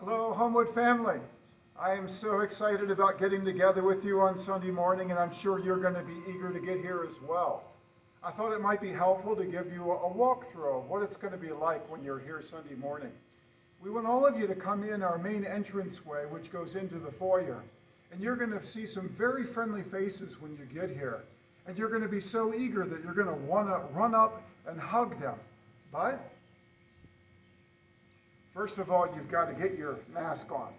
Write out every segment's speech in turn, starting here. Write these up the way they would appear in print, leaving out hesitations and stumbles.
Hello, Homewood family. I am so excited about getting together with you on Sunday morning, and I'm sure you're going to be eager to get here as well. I thought it might be helpful to give you a walkthrough of what it's going to be like when you're here Sunday morning. We want all of you to come in our main entranceway, which goes into the foyer, and you're going to see some very friendly faces when you get here. And you're going to be so eager that you're going to want to run up and hug them. But first of all, you've got to get your mask on.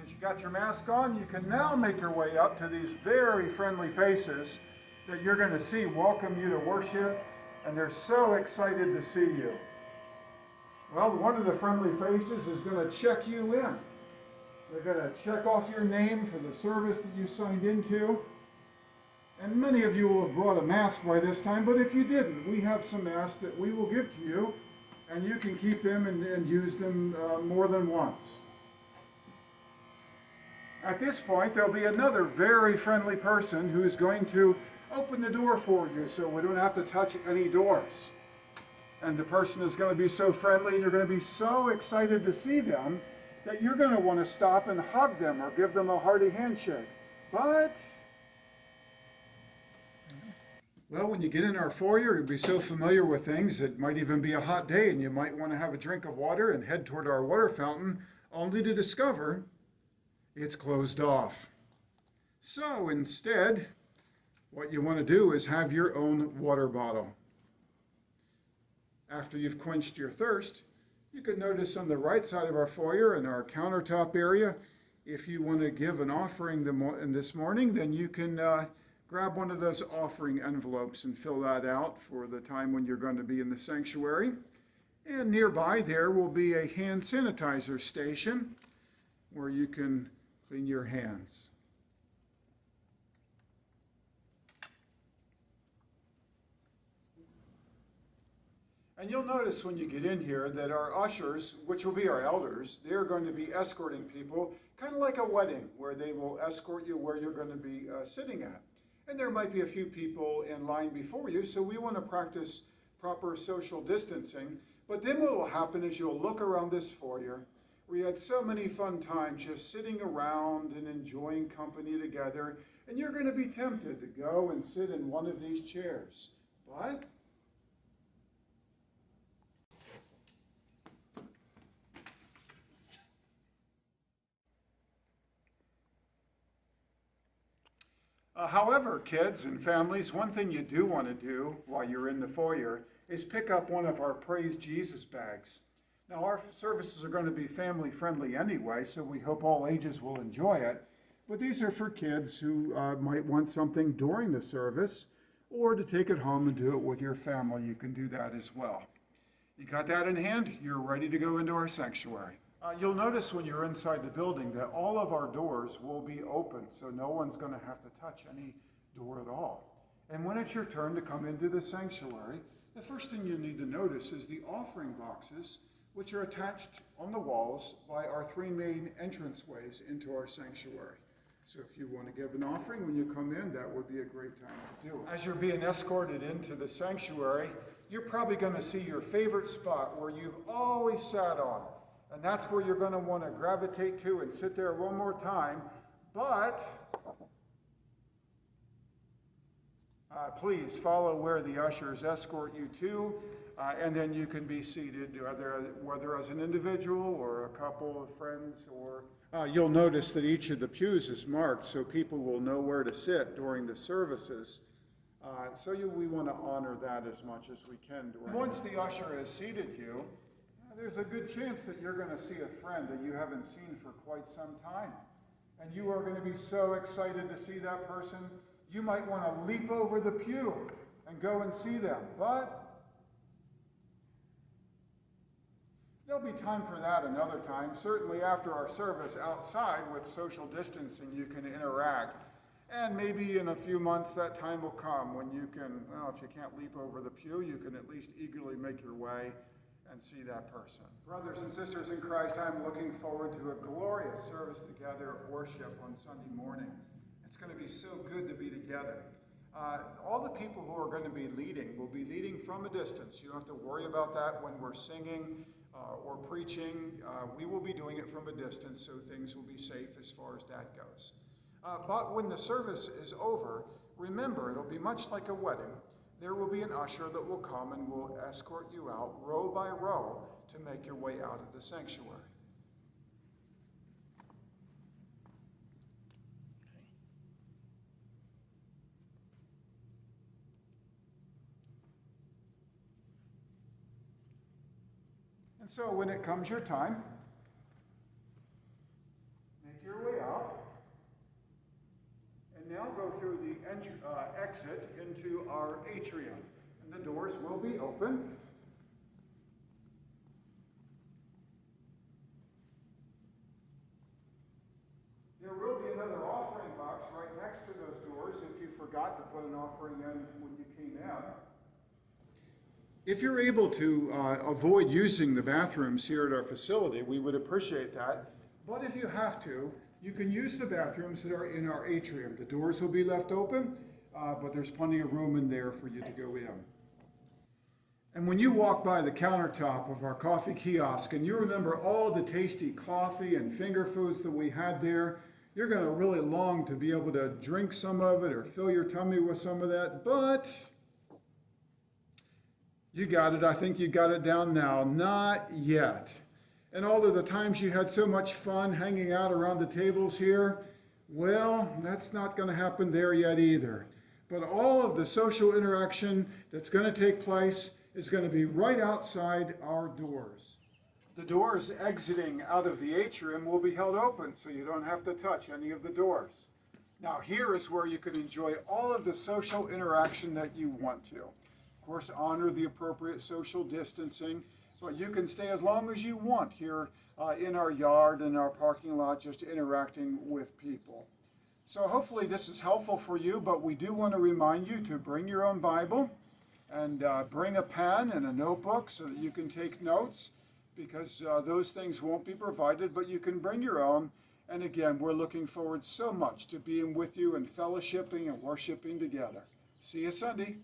As you got your mask on, you can now make your way up to these very friendly faces that you're going to see welcome you to worship, and they're so excited to see you. Well, one of the friendly faces is going to check you in. They're going to check off your name for the service that you signed into. And many of you will have brought a mask by this time, but if you didn't, we have some masks that we will give to you, and you can keep them and use them more than once. At this point, there'll be another very friendly person who's going to open the door for you so we don't have to touch any doors. And the person is going to be so friendly and you're going to be so excited to see them that you're going to want to stop and hug them or give them a hearty handshake. But well, when you get in our foyer, you'll be so familiar with things, it might even be a hot day and you might want to have a drink of water and head toward our water fountain, only to discover it's closed off. So instead, what you want to do is have your own water bottle. After you've quenched your thirst, you can notice on the right side of our foyer in our countertop area, if you want to give an offering this morning, then you can grab one of those offering envelopes and fill that out for the time when you're going to be in the sanctuary. And nearby there will be a hand sanitizer station where you can clean your hands. And you'll notice when you get in here that our ushers, which will be our elders, they're going to be escorting people, kind of like a wedding, where they will escort you where you're going to be sitting at. And there might be a few people in line before you, so we want to practice proper social distancing. But then what will happen is you'll look around this foyer. We had so many fun times just sitting around and enjoying company together, and you're going to be tempted to go and sit in one of these chairs. But however, kids and families, one thing you do want to do while you're in the foyer is pick up one of our Praise Jesus bags. Now, our services are going to be family friendly anyway, so we hope all ages will enjoy it. But these are for kids who might want something during the service or to take it home and do it with your family. You can do that as well. You got that in hand? You're ready to go into our sanctuary. You'll notice when you're inside the building that all of our doors will be open, so no one's going to have to touch any door at all. And when it's your turn to come into the sanctuary, the first thing you need to notice is the offering boxes, which are attached on the walls by our three main entranceways into our sanctuary. So if you want to give an offering when you come in, that would be a great time to do it. As you're being escorted into the sanctuary, you're probably going to see your favorite spot where you've always sat on. And that's where you're going to want to gravitate to and sit there one more time. But please follow where the ushers escort you to, and then you can be seated, whether as an individual or a couple of friends. Or you'll notice that each of the pews is marked so people will know where to sit during the services. We want to honor that as much as we can. Once the usher has seated you, there's a good chance that you're going to see a friend that you haven't seen for quite some time. And you are going to be so excited to see that person, you might want to leap over the pew and go and see them. But there'll be time for that another time. Certainly after our service outside with social distancing, you can interact. And maybe in a few months that time will come when you can, well, if you can't leap over the pew, you can at least eagerly make your way and see that person. Brothers and sisters in Christ, I'm looking forward to a glorious service together of worship on Sunday morning. It's going to be so good to be together. All the people who are going to be leading will be leading from a distance. You don't have to worry about that when we're singing or preaching. We will be doing it from a distance, so things will be safe as far as that goes. But when the service is over, remember, it'll be much like a wedding. There will be an usher that will come and will escort you out row by row to make your way out of the sanctuary. And so when it comes your time, make your way out. And now go through the exit into our atrium. And the doors will be open. There will be another offering box right next to those doors if you forgot to put an offering in when you came in. If you're able to avoid using the bathrooms here at our facility, we would appreciate that. But if you have to, you can use the bathrooms that are in our atrium. The doors will be left open, but there's plenty of room in there for you to go in. And when you walk by the countertop of our coffee kiosk and you remember all the tasty coffee and finger foods that we had there, you're going to really long to be able to drink some of it or fill your tummy with some of that, but you got it. I think you got it down now. Not yet. And all of the times you had so much fun hanging out around the tables here, well, that's not going to happen there yet either. But all of the social interaction that's going to take place is going to be right outside our doors. The doors exiting out of the atrium will be held open, so you don't have to touch any of the doors. Now here is where you can enjoy all of the social interaction that you want to. Of course, honor the appropriate social distancing, but you can stay as long as you want here in our yard and our parking lot, just interacting with people. So hopefully this is helpful for you, but we do want to remind you to bring your own Bible and bring a pen and a notebook so that you can take notes, because those things won't be provided, but you can bring your own. And again, we're looking forward so much to being with you and fellowshipping and worshiping together. See you Sunday.